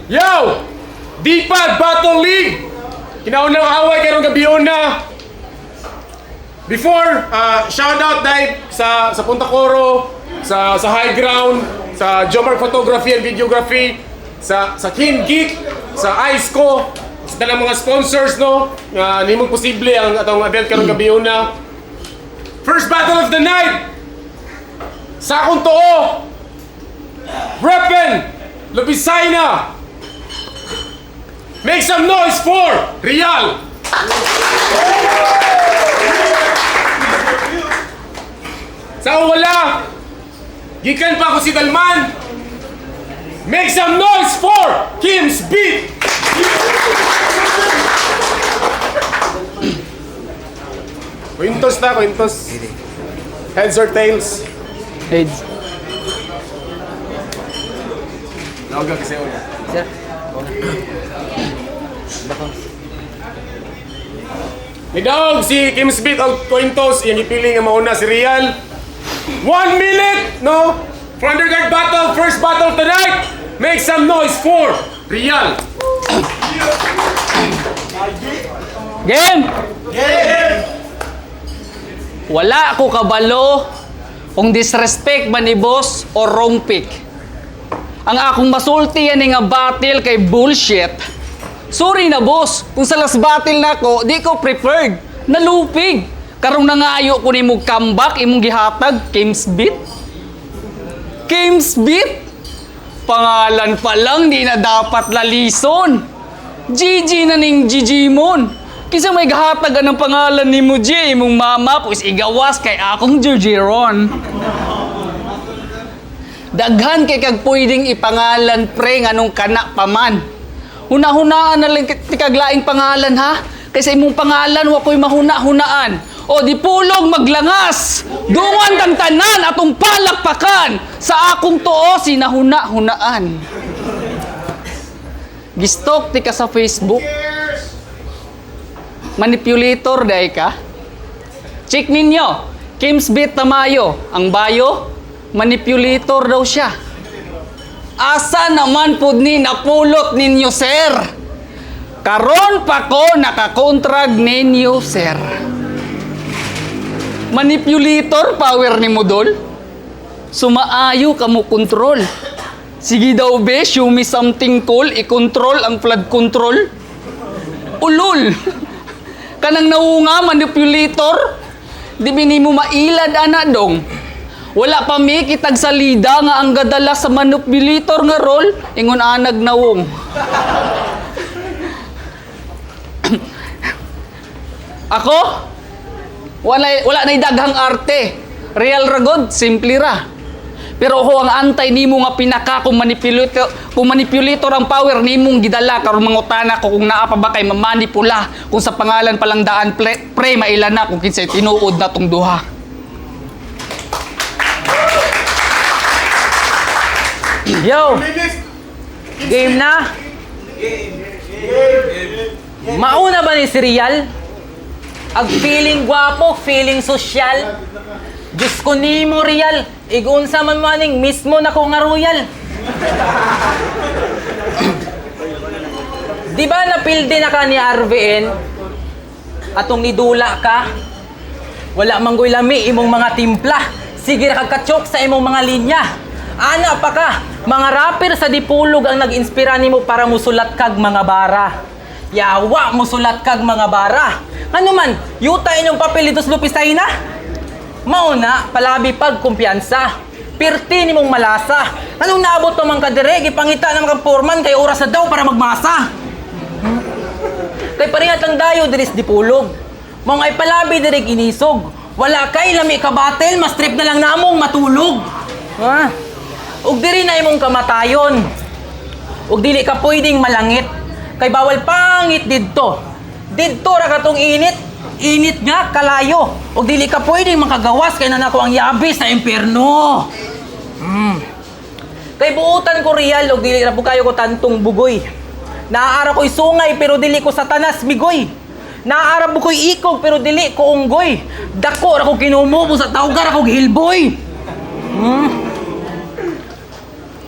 Yo! D-Pad Battle League! Kinaunang away kayo ng gabiyon na. Before, shoutout dahil sa Punta Coro, sa High Ground, sa Jomar Photography and Videography, sa King Geek, sa Iceco, sa talang mga sponsors, no? Hindi mo posible ang atong event kayo ng gabiyon na. First battle of the night! Sa akong too! Repen! Lubisayna! Make some noise for Real! Sa wala, gikan pa ako si Dalman. Make some noise for Kim's Beat! Quintos na, Quintos. Heads or tails? Heads. Nawaga kasi ako. Sir. Nidawag si Kim's Beat o Quintos. Yan ipili nga mauna si Real. 1 minute, no? For undercard battle, first battle tonight. Make some noise for Real. Game! Wala ako kabalo kung disrespect ba ni boss o wrong pick. Ang akong masulti yan nga battle kay bullshit. Sorry na boss, kung sa last battle na ko, di ko preferred. Nalupig. Karong nangayo ko ni mong comeback, imong gihatag, Kim's Beat. Kim's Beat? Pangalan pa lang, di na dapat lalison. GG na ning GG mon. Kisa may gahatagan ng pangalan ni mo, G, imong mama, pues igawas kay akong Jujiron. Daghan kay kag pwedeng ipangalan, pre, nganong kana paman. Huna-hunaan na lang tikaglaing pangalan, ha? Kaysa imong pangalan, wako'y mahuna-hunaan. O di pulog maglangas, dungan tang tanan atong palakpakan, sa akong tuo sinahuna-hunaan. Gistok ti ka sa Facebook. Manipulator dahi ka. Check ninyo, Kim's Beat Tamayo, ang bayo, manipulator daw siya. Asa naman pud ni napulot ninyo, sir? Karon pa ko nakakontrag ninyo, sir. Manipulator power ni Modol? Sumaayo ka mo control. Sige daw be, show me something cool, i-control ang flood control. Ulol! Kanang naunga, manipulator? Di bini mo mailad, ana dong. Wala pa mi kitag salida nga ang gadala sa manipulator nga role, ingon anag nawong. Ako? Wala na daghang arte. Real ragod, simple ra. Pero ho ang antay nimo nga pinaka kung manipulator ang power nimong gidala karon mangutana ko kung naa pa ba kay mamanipula kung sa pangalan palang daan pre mailan na kung kinsay tinuod na tong duha. Yo! Game na? Mauna ba ni si Real? Ag feeling gwapo, feeling sosyal. Diyos ko nimo Real, igunsa man maning mismo na ko nga royal. Di ba napildi na ka ni RVN? Atong nidula ka? Wala manggoy lami imong mga timpla. Sige ra kagkachok sa imong mga linya. Ana pa ka, mga rapper sa Dipulog ang nag-inspira nimo para musulat kag mga bara. Yawa musulat kag mga bara. Ano man, yuta inyong papel dito sa Lupistay na? Mauna, palabi pag kumpiyansa. Pirti ni mong malasa. Anong naabot naman ka dire? Ipangita na mga porman kay oras na daw para magmasa. Kay paringat ang dayo diris Dipulog. Mong ay palabi dire inisog. Wala kay lami ka battle, mas trip na lang namong matulog. Ha? Ug diri na imong kamatayon. Ug dili ka pwedeng malangit. Kay bawal pangit didto. Didto ra katong init. Init nga kalayo. Ug dili ka pwedeng makagawas kay nanako ang yabi sa impierno. Kay buutan ko Real ug dili ra po kayo ko tantong bugoy. Naaara ko'y sungay pero dili ko satanas migoy. Naaara po ko'y ikog pero dili ko unggoy. Dako ra ko kinumubo sa tawgar ako gihilboy.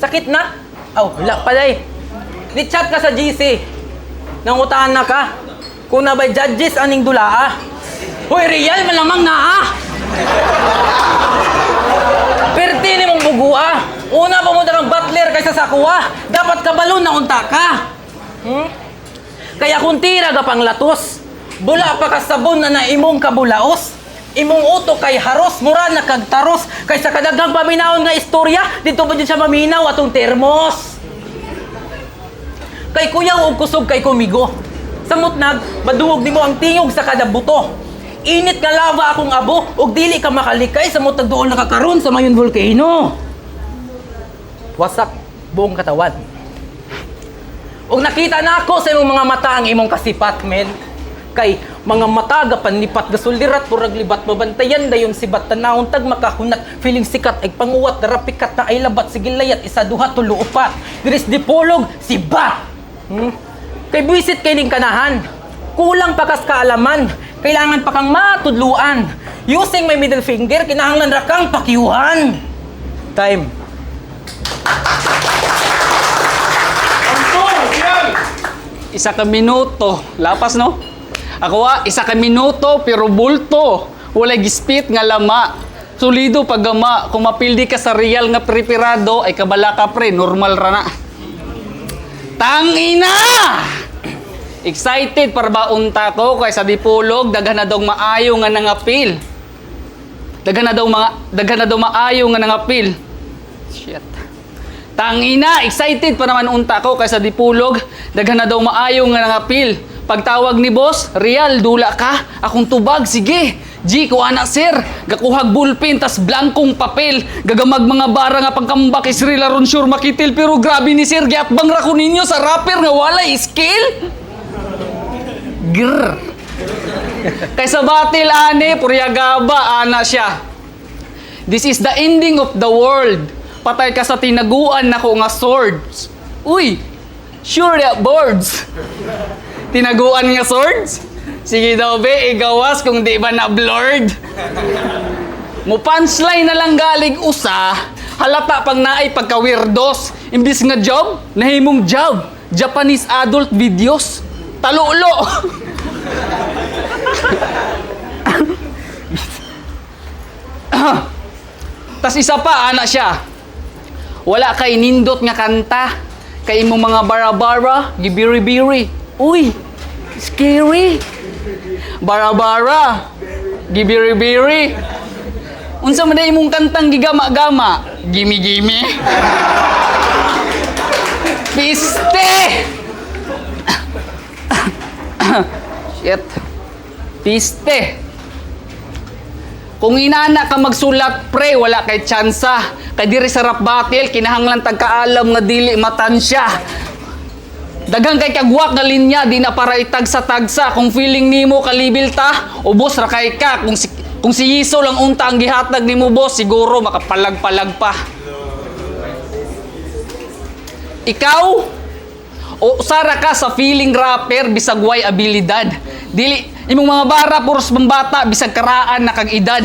Sakit na? Aw, wala pa day. Ni-chat ka sa GC. Nangutahan na ka. Kung nabay judges aning dulaa. Hoy, real malamang na ah! Perti ni mong bugua. Una pa mo ng butler kaysa sa kuwa. Dapat kabalo na unta ka. Kaya kung tira ka pang latos, bula pa ka sabon na naimong kabulaos. Imong utok kay haros, mura na kagtaros. Kaysa kadagang paminaon nga istorya, dito ba din siya maminaw atong termos. Kay kuya og kusog kay kumigo. Samot madungog nimo ang tingog sa kada buto. Init nga lava akong abo, og dili ka makalikay sa mutag doon nakakaroon sa mayon volcano. Wasak buong katawan. Og nakita na ako sa imong mga mata ang imong kasipat, men. Kay mga mata gapan lipat gasulirat purag libat mabantayan dayon si batanahon tag makahunat feeling sikat ay panguwat darapikat na ay labat sige layat isa duha tulo upat diris dipolog si bat. Kay buisit kay ning kanahan. Kulang pa kas kaalaman. Kailangan pa kang matudluan. Using my middle finger, kinahanglan ra kang pakiuhan. Time. Isa ka minuto. Lapas, no? Ako isa ka minuto, pero bulto. Walay gispit nga lama. Solido paggama. Kung mapildi ka sa real nga preparado, ay kabala ka pre, normal ra na. Tangina! Excited para ba unta ko kay sa dipulog daghan na daw maayo nga nangapil. Daghan na daw maayo nga nangapil. Shit. Tangina, excited pa naman unta ko kay sa dipulog daghan na daw maayo nga nangapil. Pagtawag ni boss, real dula ka. Akong tubag, sige. G ko ana sir, gakuhag bulpin tas blankong papel. Gagamag mga bara nga pagkambak is real aron sure makitil pero grabe ni sir giatbang ra ko ninyo sa rapper nga walay skill. Grr. Kaysa batil ani, puryagaba ana siya. This is the ending of the world. Patay ka sa tinaguan nako nga swords. Uy, sure ya birds. Tinaguan nga swords? Sige daw be, igawas kung di ba na-blurred. Mo punchline na lang galing usa, halata pang naay pagka-weirdos. Imbis nga job, nahimong job. Japanese adult videos. Talulo! Tas isa pa, ana siya. Wala kay nindot nga kanta. Kay imong mga bara-bara, gibiri-biri. Uy, scary. Bara-bara, gibiri-biri. Unsa man imong kantang gigama-gama? Gimi-gimi. Piste! Shit. Piste. Kung inana ka magsulat pre, wala kay tsansa. Kay diri sa rap battle, kinahanglan tagkaalam nga dili matansya. Daghang kay kagwak nga linya, di na para itagsa-tagsa. Kung feeling nimo kalibil ta, ubos ra kay ka. Kung si Yiso lang unta ang gihatag nimo boss, siguro makapalag-palag pa. Ikaw, o sara ka sa feeling rapper bisag way abilidad. Dili imong mga bara puros pambata bisag karaan na kag edad.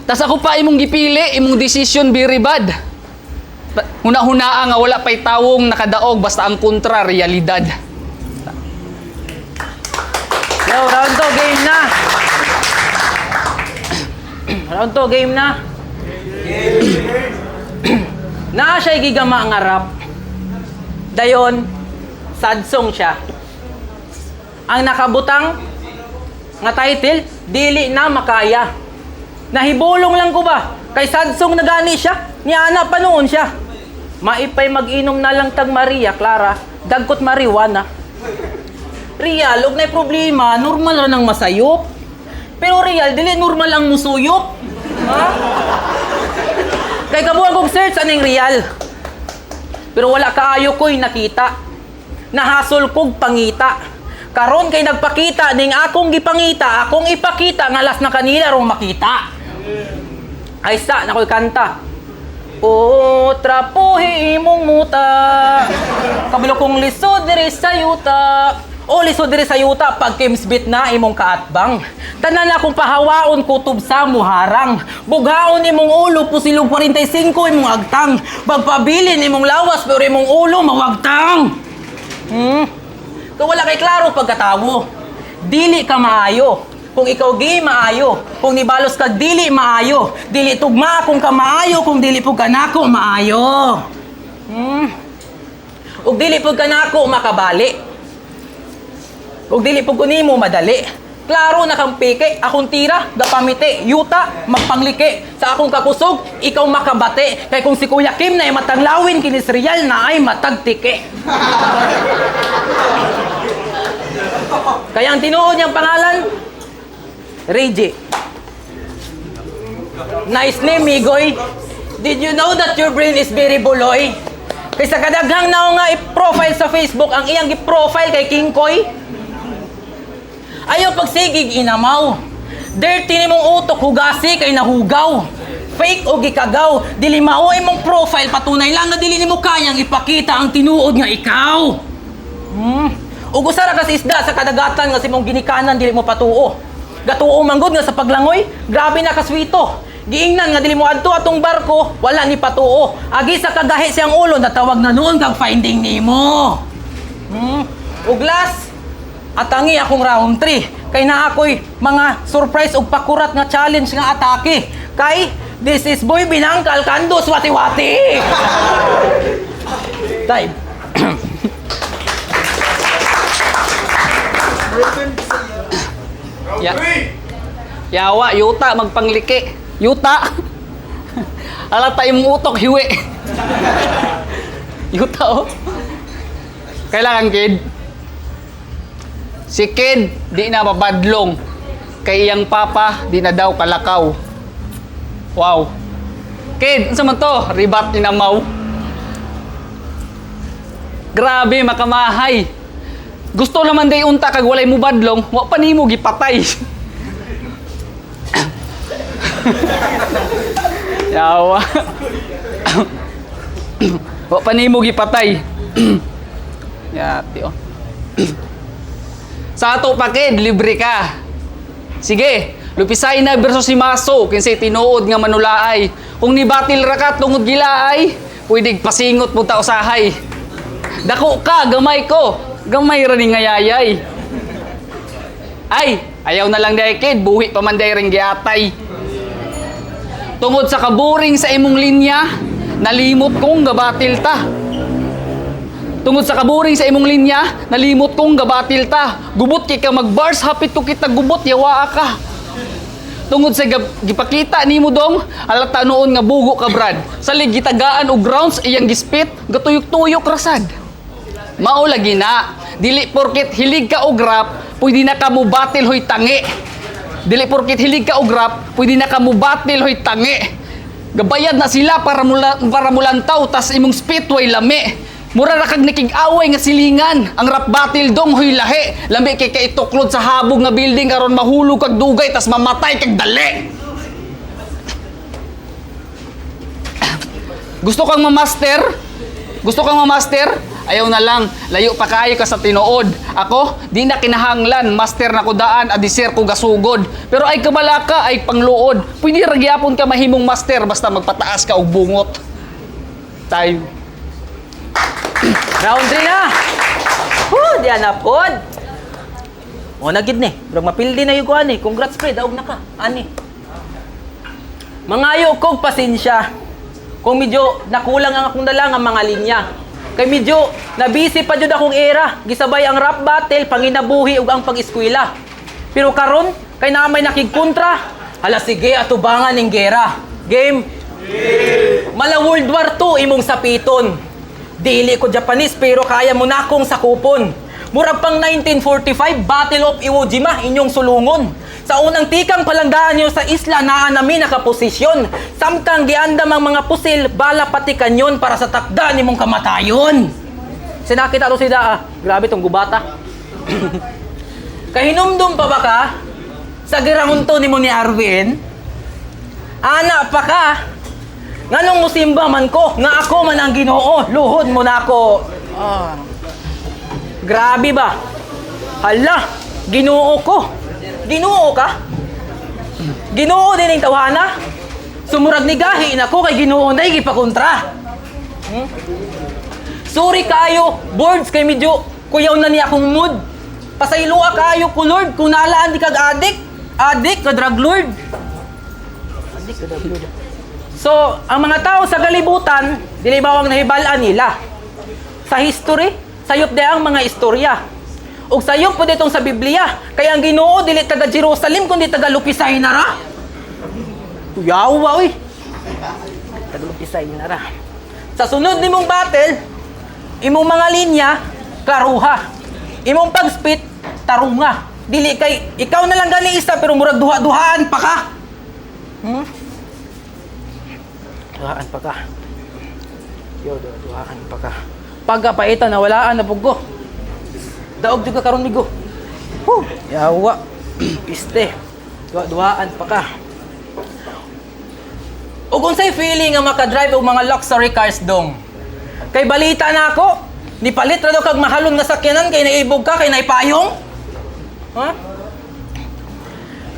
Tas ako pa imong gipili, imong decision very bad. Huna-hunaa nga wala pay tawong nakadaog basta ang kontra realidad. Yo, round 2, game na. Round 2, game na. Naa siya'y gigama nga rap. Dayon, sad song siya. Ang nakabutang nga title, dili na makaya. Nahibulong lang ko ba? Kay sad song na gani siya, niana pa noon siya. Maipay mag-inom na lang tag Maria Clara, dagkot marijuana. Real, og na'y problema, normal ra nang masayop. Pero real, dili normal ang musuyop. Ha? Kay kabuang kong search aning real. Pero wala kaayo ko'y nakita. Nahasol kog pangita. Karon kay nagpakita ning akong gipangita, akong ipakita nga las na kanila rong makita. Ay sa na ko'y kanta. O trapuhi imong muta. Kabalo kong lisod diri sa yuta. O lisod diri sa yuta pag kimsbit na imong kaatbang. Tanan akong pahawaon kutob sa muharang. Bughaon imong ulo pusilog 45 imong agtang. Pagpabilin imong lawas pero imong ulo mawagtang. Kung wala kay klaro pagkatawo, dili ka maayo. Kung ikaw gi maayo, kung nibalos kag dili maayo, dili tugma kung ka maayo, kung dili pug kanako maayo. Ug dili pug kanako makabali. Ug dili pug kunimo madali. Klaro na kang pike, akong tira, gapamite, yuta, magpanglike. Sa akong kakusog, ikaw makabate. Kay kung si Kuya Kim na ay matanglawin, kinis real na ay matagtike. Kaya ang tinuod niyang pangalan, Reggie. Nice name, Migoy. Did you know that your brain is very buloy? Kay sa kadaghang nao nga i-profile sa Facebook, ang iyang i-profile kay King Koy. Ayaw pagsigig inamaw. Dirty ni mong utok, hugasi kay nahugaw. Fake o gikagaw. Dili mao imong profile, patunay lang na dili nimo kayang ipakita ang tinuod nga ikaw. Ug usara ka sa isda sa kadagatan nga simong ginikanan dili mo patuo. Gatuo manggod nga sa paglangoy, grabe na kaswito. Giingnan nga dili mo adto atong barko, wala ni patuo. Agi sa kagahi siyang ulo natawag na noon kag finding nimo. Ug last, atangi akong round 3 kay na ako'y mga surprise ug pakurat nga challenge nga atake. Kay this is Boy Binangkal Kandos Wati-Wati. Time. Ya. Yawa, yuta, magpangliki. Yuta. Alata imong utok, hiwi. Yuta, oh. Kailangan, kid. Si kid, di na mabadlong. Kay iyang papa, di na daw kalakaw. Wow. Kid, ano man to? Ribat inamaw. Grabe, makamahay. Gusto naman day unta kag walay mo badlong, wa pa nimo gipatay. Yawa. Wa pa nimo gipatay. Yati oh. Sa ato pa kid, libre ka. Sige, lupisay na versus si Maso kinsay tinuod nga manulaay. Kung nibatil ra ka tungod gilaay, pwede pasingot mo ta usahay. Dako ka, gamay ko. Gamay ra ni ngayayay. Ay, ayaw na lang day kid, buhi pa man day ring giatay. Tungod sa kaburing sa imong linya, nalimot kong gabatil ta. Tungod sa kaburing sa imong linya, nalimot kong gabatil ta. Gubot kay ka magbars, hapit to kita gubot, yawa ka. Tungod sa gipakita nimo dong, halata noon nga bugo ka brad. Sa gitagaan og grounds iyang gispit, gatuyok-tuyok rasad. Mao lagi na, dili porket hilig ka og rap, pwede na ka mo batil hoy tangi. Dili porket hilig ka og rap, pwede na ka mo batil hoy tangi. Gabayad na sila para mulantaw, tas imong spit way lami. Mura ra kag nakig-away nga silingan, ang rap battle dong hoy lahi. Lami kay kaituklod sa habog nga building karon mahulog kag dugay tas mamatay kag dali. Gusto kang ma-master? Gusto kang ma-master? Ayaw na lang, layo pa kaayo ka sa tinuod. Ako, di na kinahanglan, master na ko daan, adisir ko gasugod. Pero ay kabalaka, ay pangluod. Pwede ra gyapon ka mahimong master basta magpataas ka og bungot. Time. Round 3 na. Diyan na pod. O nagid ni, pero mapildi na yung kuan ni. Congrats pre, daog na ka. Ani. Mangayo kog pasensya. Kung medyo nakulang ang akong dala nga mga linya. Kay medyo nabisi pa jud akong era, gisabay ang rap battle, panginabuhi ug ang pag-eskwela. Pero karon kay na may nakigkontra, hala sige atubangan ning gera. Game. Mala World War II imong sapiton. Dili ko Japanese pero kaya mo na akong sakupon. Murag pang 1945 Battle of Iwo Jima inyong sulungon. Sa unang tikang palanggaan niyo sa isla naa nami nakaposisyon. Samtang giandam ang mga pusil, bala pati kanyon para sa takda nimong kamatayon. Sinakita to sila grabe tong gubata. Kahinumdum pa ba ka? Sa girangunto nimo ni Arvin? Ana pa ka? Nganong musimba man ko, nga ako man ang Ginoo, luhod mo na ako. Grabe ba? Hala, Ginoo ko. Ginoo ka? Ginoo din ang tawhana? Sumurag ni gahi na ko kay Ginoo na gipakontra. Sorry kayo, boards kay medyo Kuyaw na niya akong mood. Pasayloa kaayo ko, Lord. Kung naalaan di kag adik ka drug lord. Adik ka drug lord. So, ang mga tao sa kalibutan, dili bawang nahibalaan nila. Sa history, sayop di ang mga istorya. Ug sayop po ditong sa Biblia. Kaya ang Ginoo dili taga Jerusalem kundi taga Lupisay na ra. Tuyawa oy. Taga Lupisay na ra. Sa sunod nimong battle, imong mga linya klaruha. Imong pag-spit tarunga. Dili kay ikaw na lang gani isa pero murag duha-duhaan pa ka. Duhaan pa ka. Yo, duhaan pa ka. Pagkapaitan na walaan na pugo. Daog juga karon migo. Yawa. Piste. Duhaan pa ka. Ug unsay feeling nga maka-drive og mga luxury cars dong? Kay balita na ako, nipalit ra daw kag mahalon nga sakyanan kay naibog ka kay naipayong. Ha?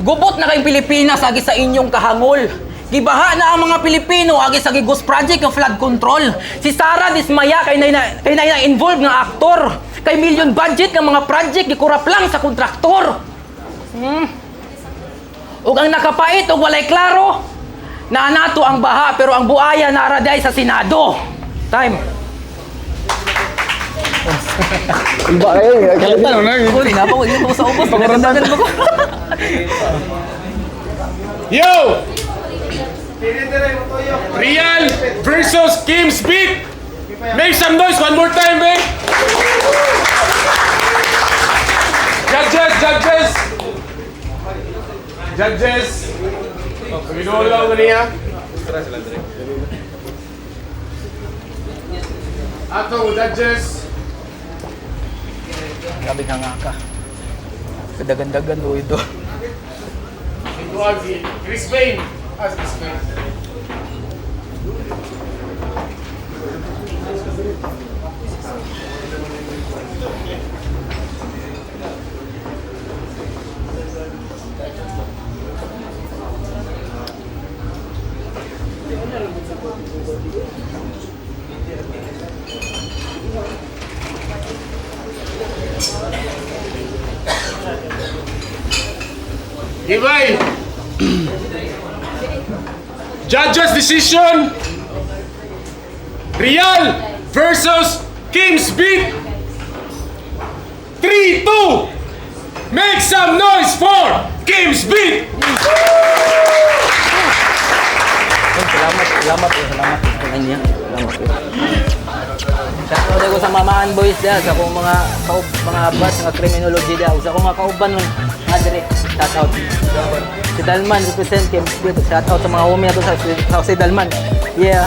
Gubot na kayong Pilipinas agi sa inyong kahangol. Gibaha na ang mga Pilipino agi sa Gigos Project ng flood control. Si Sara dismaya kay na involved nga aktor. Kay million budget ng mga project gikurap lang sa kontraktor. Ug ang nakapait ug walay klaro, na nato ang baha pero ang buaya nara day sa Senado. Time. Iba kayo, kalitan mo na. Uli na po, hindi po sa ubos. Pagkarandagan mo ko. Yo! Real versus Kim Speed. Make some noise one more time, man. Judges. Oh, paginoon lang mo niya. Atong judges. Grabe ka nga ka. Kadagandagan do ito. Ito ang si Chris Payne. Si Chris Payne. Gibay! Judges decision! Real versus Kim's Beat! 3-2! Make some noise for Kim's Beat! Salamat po sa kanya. Salamat po. Shoutout ko sa Mamaan Boys dyan, sa akong mga bats, mga criminology dyan, sa akong mga kauban nun, nga dire, shoutout. Si Dalman, represent Kim Spirit, shoutout sa mga homie na to sa si Dalman. Yeah.